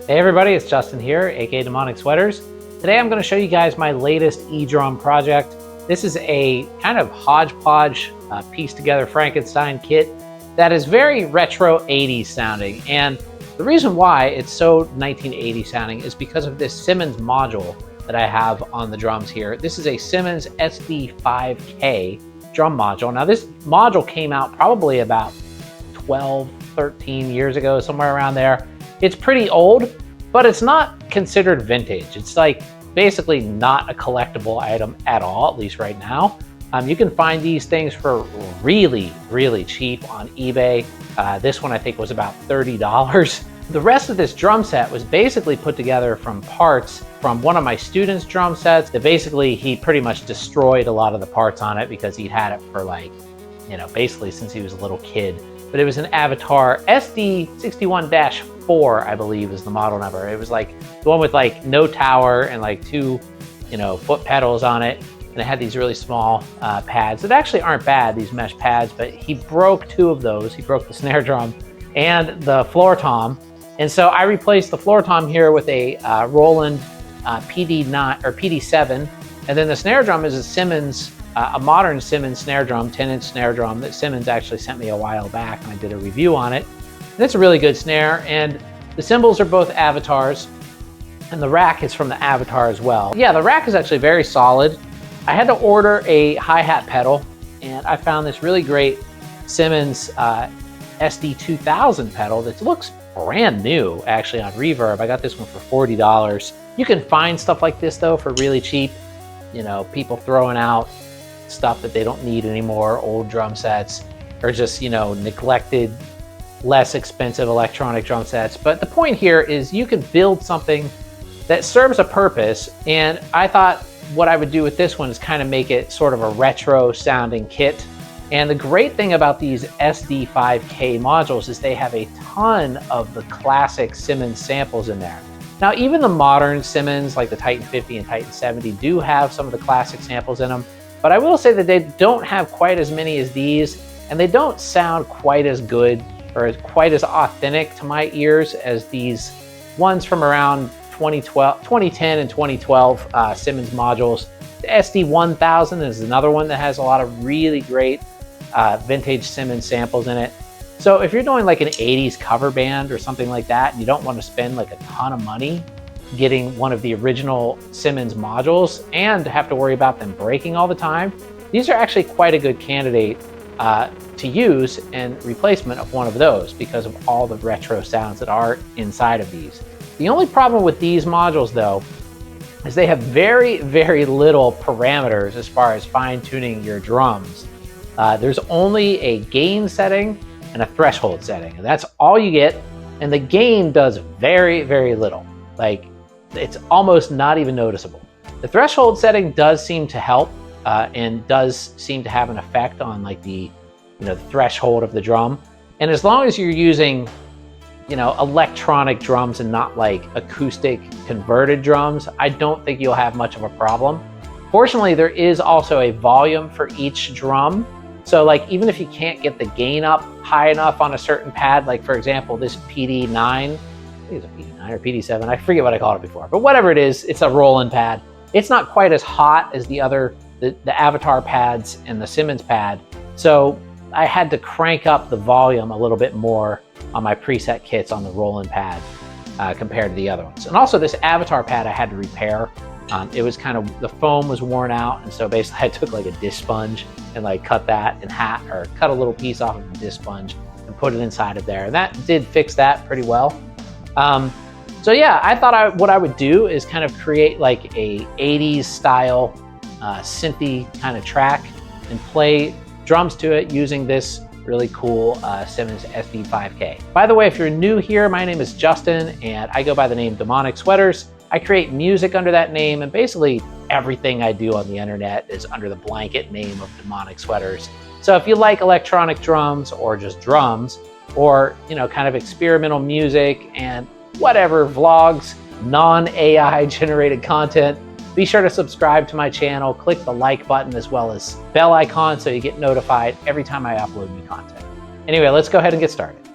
Hey everybody, it's Justin here, aka Demonic Sweaters. Today I'm going to show you guys my latest e-drum project. This is a kind of hodgepodge pieced together Frankenstein kit that is very retro 80s sounding. And the reason why it's so 1980s sounding is because of this Simmons module that I have on the drums here. This is a Simmons SD5K drum module. Now this module came out probably about 12, 13 years ago, somewhere around there. It's pretty old, but it's not considered vintage. It's like basically not a collectible item at all, at least right now. You can find these things for really, really cheap on eBay. This one I think was about $30. The rest of this drum set was basically put together from parts from one of my students' drum sets that basically he pretty much destroyed a lot of the parts on it because he'd had it for like, basically since he was a little kid. But it was an Avatar SD61-4, I believe is the model number. It was like the one with like no tower and like two, foot pedals on it. And it had these really small pads that actually aren't bad, these mesh pads, but he broke two of those. He broke the snare drum and the floor tom. And so I replaced the floor tom here with a Roland PD9 or PD7. And then the snare drum is a Simmons, a modern Simmons snare drum, 10-inch snare drum that Simmons actually sent me a while back, and I did a review on it. And it's a really good snare, and the cymbals are both Avatars, and the rack is from the Avatar as well. Yeah, the rack is actually very solid. I had to order a hi-hat pedal, and I found this really great Simmons SD2000 pedal that looks brand new actually on Reverb. I got this one for $40. You can find stuff like this though for really cheap. People throwing out stuff that they don't need anymore, old drum sets, or just, neglected, less expensive electronic drum sets. But the point here is you can build something that serves a purpose. And I thought what I would do with this one is kind of make it sort of a retro sounding kit. And the great thing about these SD5K modules is they have a ton of the classic Simmons samples in there. Now, even the modern Simmons, like the Titan 50 and Titan 70, do have some of the classic samples in them. But I will say that they don't have quite as many as these, and they don't sound quite as good or quite as authentic to my ears as these ones from around 2010 and 2012 Simmons modules. The SD1000 is another one that has a lot of really great vintage Simmons samples in it. So if you're doing like an 80s cover band or something like that, and you don't want to spend like a ton of money getting one of the original Simmons modules and have to worry about them breaking all the time, these are actually quite a good candidate to use in replacement of one of those because of all the retro sounds that are inside of these. The only problem with these modules though is they have very, very little parameters as far as fine-tuning your drums. There's only a gain setting and a threshold setting, and that's all you get. And the gain does very, very little. Like, it's almost not even noticeable. The threshold setting does seem to help and does seem to have an effect on like the threshold of the drum. And as long as you're using electronic drums and not like acoustic converted drums, I don't think you'll have much of a problem. Fortunately, there is also a volume for each drum. So like, even if you can't get the gain up high enough on a certain pad, like for example, this PD9, I think it's a PD9 or PD7, I forget what I called it before, but whatever it is, it's a Roland pad. It's not quite as hot as the Avatar pads and the Simmons pad. So I had to crank up the volume a little bit more on my preset kits on the Roland pad compared to the other ones. And also this Avatar pad I had to repair. It was kind of, the foam was worn out, and so basically I took like a dish sponge and like cut that in half, or cut a little piece off of the dish sponge and put it inside of there. And that did fix that pretty well. So yeah, I thought what I would do is kind of create like a 80s style synthy kind of track and play drums to it using this really cool Simmons SD5K. By the way, if you're new here, my name is Justin and I go by the name Demonic Sweaters. I create music under that name, and basically everything I do on the internet is under the blanket name of Demonic Sweaters. So if you like electronic drums or just drums, or kind of experimental music and whatever vlogs, non-AI generated content, be sure to subscribe to my channel, click the like button as well as bell icon so you get notified every time I upload new content. Anyway, let's go ahead and get started.